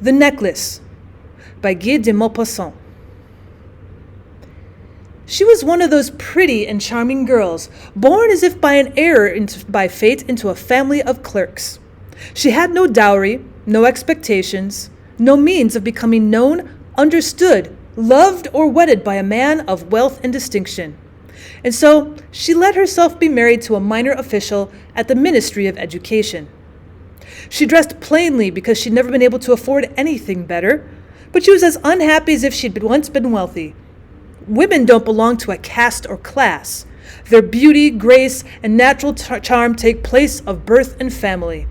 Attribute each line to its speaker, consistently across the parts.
Speaker 1: The Necklace by Guy de Maupassant. She was one of those pretty and charming girls, born as if by an error by fate into a family of clerks. She had no dowry, no expectations, no means of becoming known, understood, loved, or wedded by a man of wealth and distinction. And so she let herself be married to a minor official at the Ministry of Education. She dressed plainly because she'd never been able to afford anything better, but she was as unhappy as if she'd once been wealthy. Women don't belong to a caste or class. Their beauty, grace, and natural charm take place of birth and family.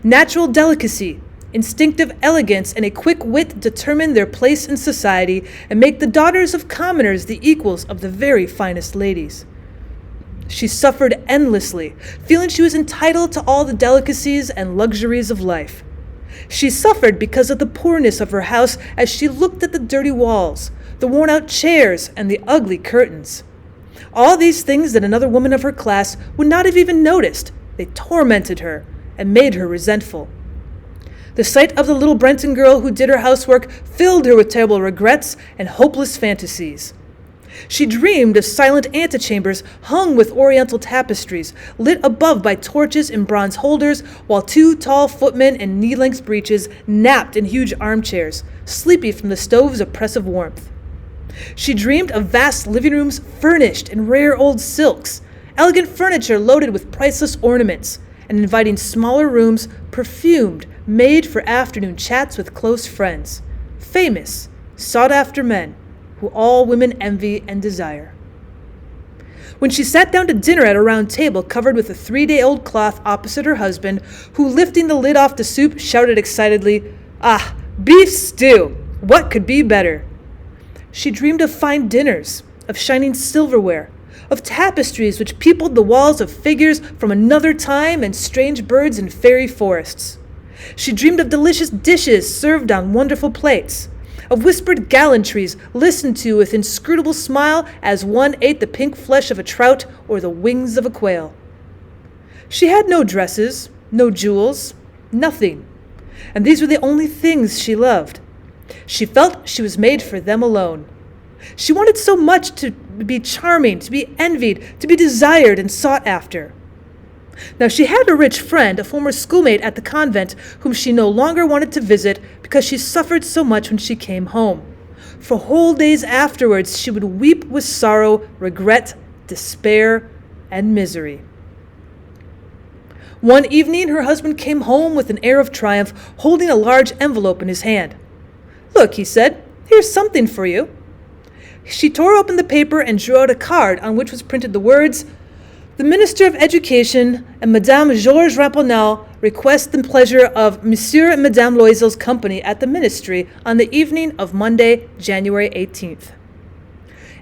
Speaker 1: Natural delicacy, instinctive elegance, and a quick wit determine their place in society and make the daughters of commoners the equals of the very finest ladies. She suffered endlessly, feeling she was entitled to all the delicacies and luxuries of life. She suffered because of the poorness of her house as she looked at the dirty walls, the worn-out chairs, and the ugly curtains. All these things that another woman of her class would not have even noticed, they tormented her and made her resentful. The sight of the little Brenton girl who did her housework filled her with terrible regrets and hopeless fantasies. She dreamed of silent antechambers hung with oriental tapestries, lit above by torches in bronze holders, while two tall footmen in knee-length breeches napped in huge armchairs, sleepy from the stove's oppressive warmth. She dreamed of vast living rooms furnished in rare old silks, elegant furniture loaded with priceless ornaments, and inviting smaller rooms perfumed, made for afternoon chats with close friends, famous, sought-after men, who all women envy and desire. When she sat down to dinner at a round table covered with a 3-day-old cloth opposite her husband, who, lifting the lid off the soup, shouted excitedly, "Ah, beef stew! What could be better?" She dreamed of fine dinners, of shining silverware, of tapestries which peopled the walls of figures from another time and strange birds in fairy forests. She dreamed of delicious dishes served on wonderful plates, of whispered gallantries listened to with inscrutable smile as one ate the pink flesh of a trout or the wings of a quail. She had no dresses, no jewels, nothing, and these were the only things she loved. She felt she was made for them alone. She wanted so much to be charming, to be envied, to be desired and sought after. Now she had a rich friend, a former schoolmate at the convent, whom she no longer wanted to visit because she suffered so much when she came home. For whole days afterwards she would weep with sorrow, regret, despair, and misery. One evening her husband came home with an air of triumph, holding a large envelope in his hand. "Look," he said, "here's something for you." She tore open the paper and drew out a card on which was printed the words, "The Minister of Education and Madame Georges Ramponneau request the pleasure of Monsieur and Madame Loisel's company at the Ministry on the evening of Monday, January 18th.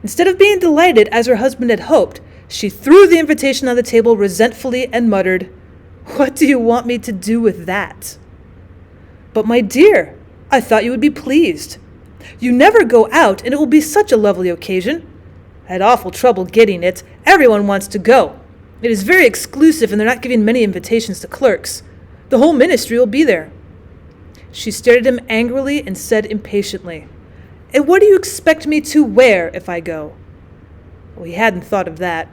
Speaker 1: Instead of being delighted as her husband had hoped, she threw the invitation on the table resentfully and muttered, "What do you want me to do with that?" "But my dear, I thought you would be pleased. You never go out, and it will be such a lovely occasion. I had awful trouble getting it. Everyone wants to go. It is very exclusive, and they're not giving many invitations to clerks. The whole ministry will be there." She stared at him angrily and said impatiently, "And what do you expect me to wear if I go?" Well, he hadn't thought of that.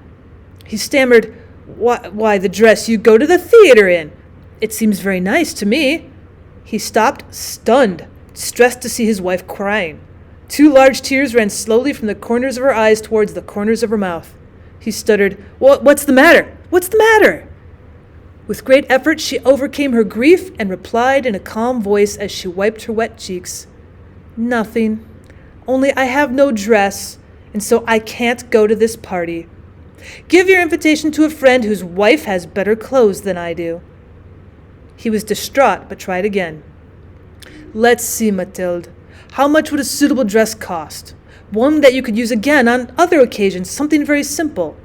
Speaker 1: He stammered, Why, the dress you go to the theater in. It seems very nice to me." He stopped, stunned, distressed to see his wife crying. 2 large tears ran slowly from the corners of her eyes towards the corners of her mouth. He stuttered, What's the matter? What's the matter?" With great effort she overcame her grief and replied in a calm voice as she wiped her wet cheeks, "Nothing. Only I have no dress, and so I can't go to this party. Give your invitation to a friend whose wife has better clothes than I do." He was distraught, but tried again. "Let's see, Mathilde. How much would a suitable dress cost? One that you could use again on other occasions, something very simple."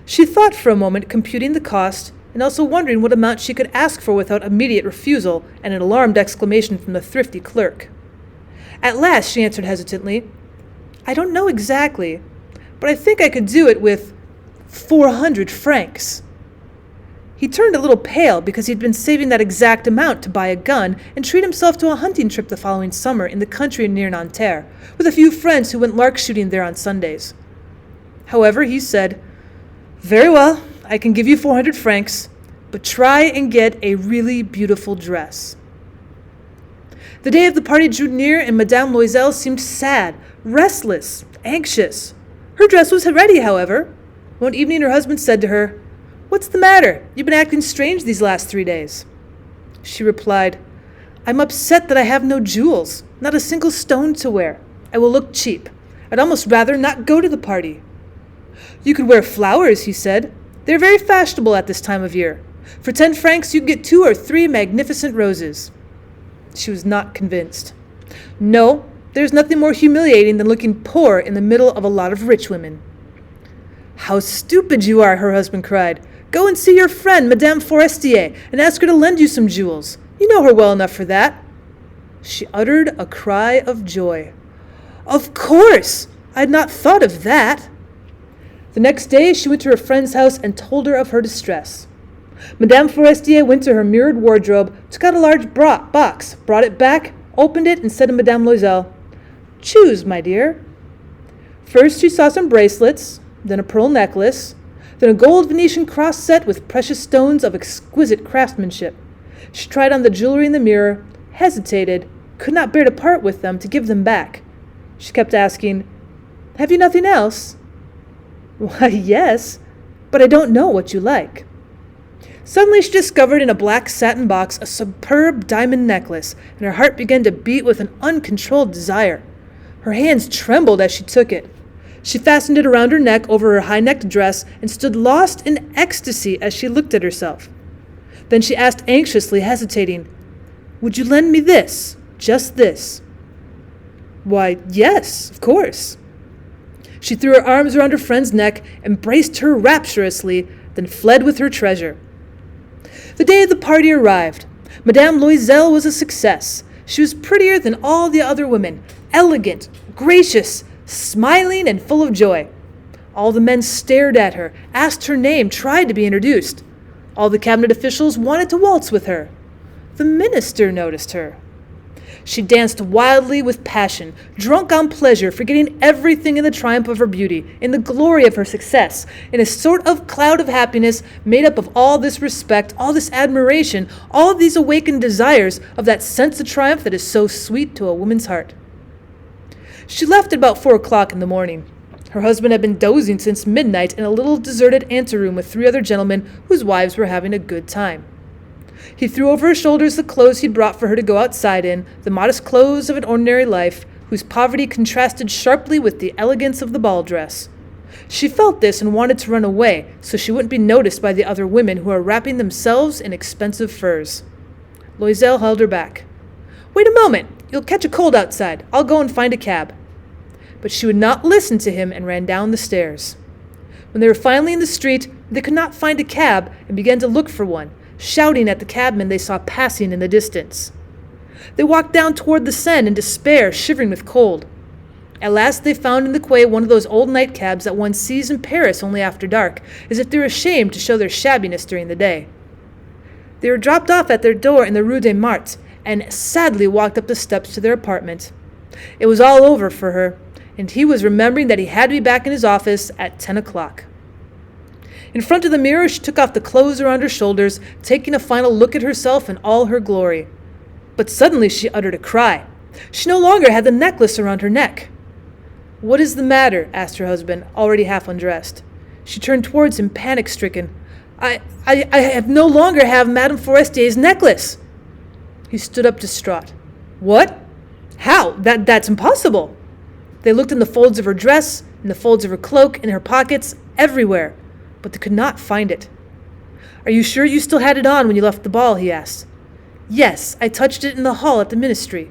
Speaker 1: She thought for a moment, computing the cost, and also wondering what amount she could ask for without immediate refusal and an alarmed exclamation from the thrifty clerk. At last she answered hesitantly, "I don't know exactly, but I think I could do it with 400 francs. He turned a little pale because he'd been saving that exact amount to buy a gun and treat himself to a hunting trip the following summer in the country near Nanterre, with a few friends who went lark shooting there on Sundays. However, he said, "Very well, I can give you 400 francs, but try and get a really beautiful dress." The day of the party drew near, and Madame Loisel seemed sad, restless, anxious. Her dress was ready, however. One evening her husband said to her, "What's the matter? You've been acting strange these last 3 days." She replied, "I'm upset that I have no jewels, not a single stone to wear. I will look cheap. I'd almost rather not go to the party." "You could wear flowers," he said. "They're very fashionable at this time of year. For 10 francs you'd get 2 or 3 magnificent roses." She was not convinced. "No, there's nothing more humiliating than looking poor in the middle of a lot of rich women." "How stupid you are," her husband cried. "Go and see your friend, Madame Forestier, and ask her to lend you some jewels. You know her well enough for that." She uttered a cry of joy. "Of course! I had not thought of that." The next day she went to her friend's house and told her of her distress. Madame Forestier went to her mirrored wardrobe, took out a large box, brought it back, opened it, and said to Madame Loisel, "Choose, my dear." First she saw some bracelets, then a pearl necklace, then a gold Venetian cross set with precious stones of exquisite craftsmanship. She tried on the jewelry in the mirror, hesitated, could not bear to part with them, to give them back. She kept asking, "Have you nothing else?" "Why, yes, but I don't know what you like." Suddenly she discovered in a black satin box a superb diamond necklace, and her heart began to beat with an uncontrolled desire. Her hands trembled as she took it. She fastened it around her neck over her high-necked dress and stood lost in ecstasy as she looked at herself. Then she asked anxiously, hesitating, "Would you lend me this, just this?" "Why, yes, of course." She threw her arms around her friend's neck, embraced her rapturously, then fled with her treasure. The day of the party arrived. Madame Loisel was a success. She was prettier than all the other women, elegant, gracious, smiling and full of joy. All the men stared at her, asked her name, tried to be introduced. All the cabinet officials wanted to waltz with her. The minister noticed her. She danced wildly with passion, drunk on pleasure, forgetting everything in the triumph of her beauty, in the glory of her success, in a sort of cloud of happiness made up of all this respect, all this admiration, all these awakened desires of that sense of triumph that is so sweet to a woman's heart. She left at about 4 o'clock in the morning. Her husband had been dozing since midnight in a little deserted anteroom with 3 other gentlemen whose wives were having a good time. He threw over his shoulders the clothes he'd brought for her to go outside in, the modest clothes of an ordinary life, whose poverty contrasted sharply with the elegance of the ball dress. She felt this and wanted to run away, so she wouldn't be noticed by the other women who were wrapping themselves in expensive furs. Loisel held her back. "Wait a moment! You'll catch a cold outside. I'll go and find a cab." But she would not listen to him and ran down the stairs. When they were finally in the street, they could not find a cab and began to look for one, shouting at the cabmen they saw passing in the distance. They walked down toward the Seine in despair, shivering with cold. At last they found in the quay one of those old nightcabs that one sees in Paris only after dark, as if they were ashamed to show their shabbiness during the day. They were dropped off at their door in the Rue des Martyrs, and sadly walked up the steps to their apartment. It was all over for her, and he was remembering that he had to be back in his office at 10 o'clock. In front of the mirror, she took off the clothes around her shoulders, taking a final look at herself in all her glory. But suddenly she uttered a cry. She no longer had the necklace around her neck. "What is the matter?" asked her husband, already half undressed. She turned towards him, panic-stricken. I have no longer have Madame Forestier's necklace." He stood up distraught. "What? How? That's impossible." They looked in the folds of her dress, in the folds of her cloak, in her pockets, everywhere, but they could not find it. "Are you sure you still had it on when you left the ball?" he asked. "Yes, I touched it in the hall at the ministry."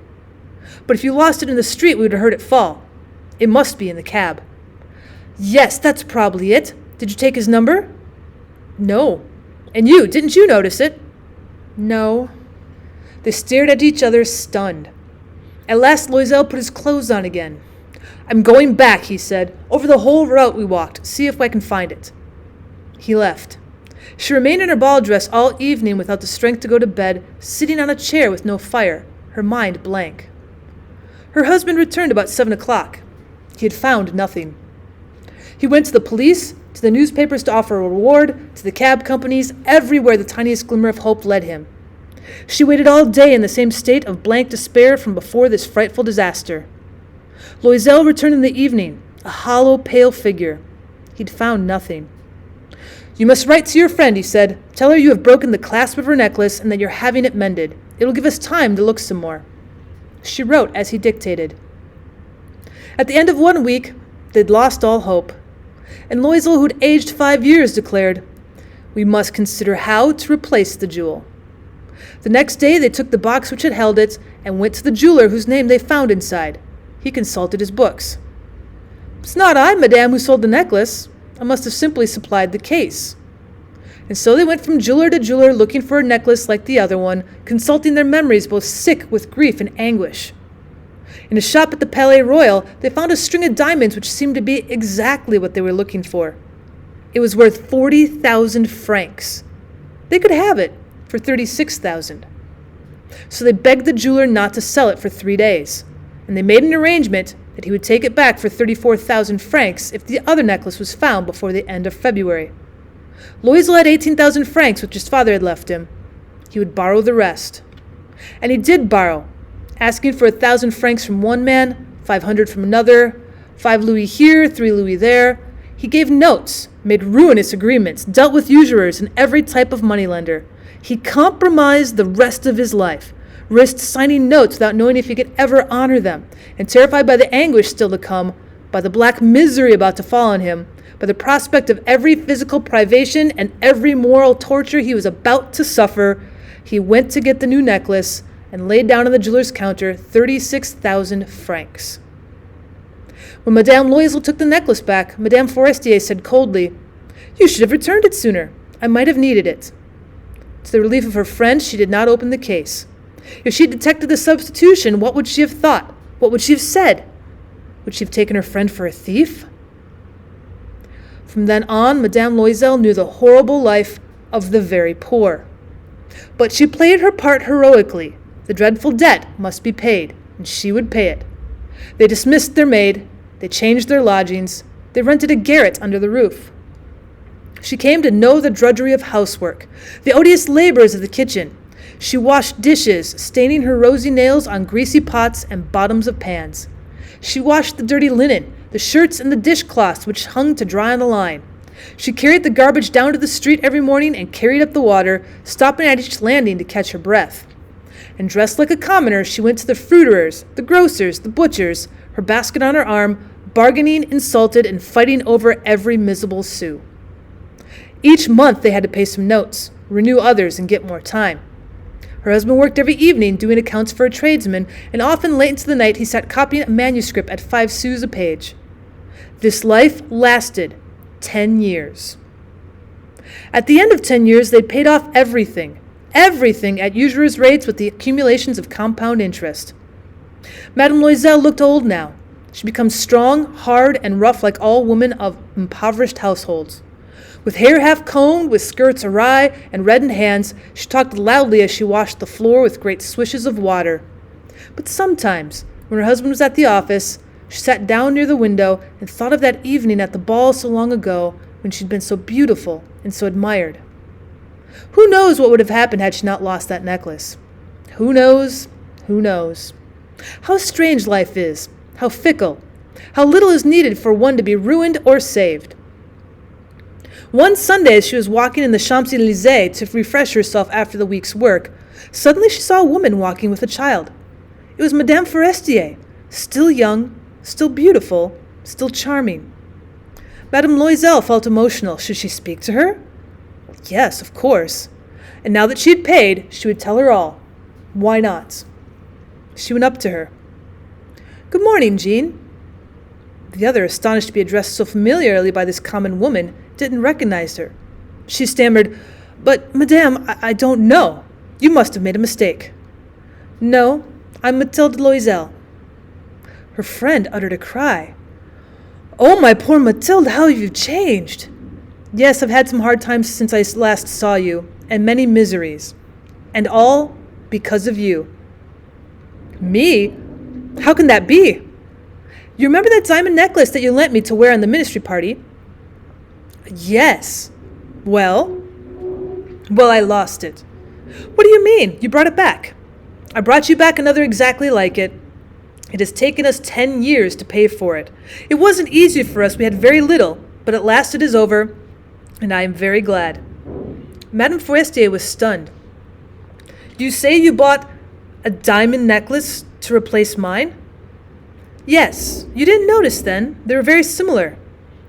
Speaker 1: "But if you lost it in the street, we would have heard it fall. It must be in the cab." "Yes, that's probably it. Did you take his number?" "No." "And you, didn't you notice it?" "No." They stared at each other, stunned. At last Loisel put his clothes on again. "I'm going back," he said. "Over the whole route we walked. See if I can find it." He left. She remained in her ball dress all evening without the strength to go to bed, sitting on a chair with no fire, her mind blank. Her husband returned about 7 o'clock. He had found nothing. He went to the police, to the newspapers to offer a reward, to the cab companies, everywhere the tiniest glimmer of hope led him. She waited all day in the same state of blank despair from before this frightful disaster. Loisel returned in the evening, a hollow, pale figure. He'd found nothing. "You must write to your friend," he said. "Tell her you have broken the clasp of her necklace and that you're having it mended. It'll give us time to look some more." She wrote as he dictated. At the end of 1 week, they'd lost all hope. And Loisel, who'd aged 5 years, declared, "We must consider how to replace the jewel." The next day they took the box which had held it and went to the jeweler whose name they found inside. He consulted his books. "It's not I, madame, who sold the necklace. I must have simply supplied the case." And so they went from jeweler to jeweler looking for a necklace like the other one, consulting their memories both sick with grief and anguish. In a shop at the Palais Royal, they found a string of diamonds which seemed to be exactly what they were looking for. It was worth 40,000 francs. They could have it for 36,000. So they begged the jeweler not to sell it for 3 days, and they made an arrangement that he would take it back for 34,000 francs if the other necklace was found before the end of February. Loisel had 18,000 francs which his father had left him. He would borrow the rest. And he did borrow, asking for 1,000 francs from one man, 500 from another, 5 louis here, 3 louis there. He gave notes, made ruinous agreements, dealt with usurers and every type of moneylender. He compromised the rest of his life, risked signing notes without knowing if he could ever honor them, and terrified by the anguish still to come, by the black misery about to fall on him, by the prospect of every physical privation and every moral torture he was about to suffer, he went to get the new necklace and laid down on the jeweler's counter 36,000 francs. When Madame Loisel took the necklace back, Madame Forestier said coldly, "You should have returned it sooner. I might have needed it." To the relief of her friend, she did not open the case. If she had detected the substitution, what would she have thought? What would she have said? Would she have taken her friend for a thief? From then on, Madame Loisel knew the horrible life of the very poor. But she played her part heroically. The dreadful debt must be paid, and she would pay it. They dismissed their maid. They changed their lodgings. They rented a garret under the roof. She came to know the drudgery of housework, the odious labors of the kitchen. She washed dishes, staining her rosy nails on greasy pots and bottoms of pans. She washed the dirty linen, the shirts and the dishcloths which hung to dry on the line. She carried the garbage down to the street every morning and carried up the water, stopping at each landing to catch her breath. And dressed like a commoner, she went to the fruiterers, the grocers, the butchers, her basket on her arm, bargaining, insulted, and fighting over every miserable sou. Each month they had to pay some notes, renew others, and get more time. Her husband worked every evening doing accounts for a tradesman, and often late into the night he sat copying a manuscript at 5 sous a page. This life lasted 10 years. At the end of 10 years, they'd paid off everything at usurers' rates with the accumulations of compound interest. Madame Loisel looked old now. She became strong, hard, and rough like all women of impoverished households. With hair half combed, with skirts awry, and reddened hands, she talked loudly as she washed the floor with great swishes of water. But sometimes, when her husband was at the office, she sat down near the window and thought of that evening at the ball so long ago when she'd been so beautiful and so admired. Who knows what would have happened had she not lost that necklace? Who knows? Who knows? How strange life is, how fickle, how little is needed for one to be ruined or saved. One Sunday, as she was walking in the Champs-Élysées to refresh herself after the week's work, suddenly she saw a woman walking with a child. It was Madame Forestier, still young, still beautiful, still charming. Madame Loisel felt emotional. Should she speak to her? Yes, of course. And now that she had paid, she would tell her all. Why not? She went up to her. "Good morning, Jean." The other, astonished to be addressed so familiarly by this common woman, didn't recognize her. She stammered, "But, madame, I don't know. You must have made a mistake." "No, I'm Mathilde Loisel." Her friend uttered a cry. "Oh, my poor Mathilde, how have you changed!" Yes, I've had some hard times since I last saw you, and many miseries. And all because of you. Me? How can that be? You remember that diamond necklace that you lent me to wear on the ministry party? Yes. Well, I lost it. What do you mean? You brought it back. I brought you back another exactly like it. It has taken us 10 years to pay for it. It wasn't easy for us. We had very little, but at last it is over, and I am very glad. Madame Forestier was stunned. You say you bought a diamond necklace to replace mine? Yes, you didn't notice then. They were very similar.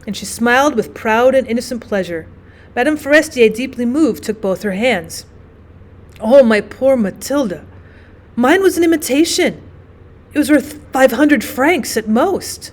Speaker 1: And she smiled with proud and innocent pleasure. Madame Forestier, deeply moved, took both her hands. Oh, my poor Mathilde. Mine was an imitation. It was worth 500 francs at most.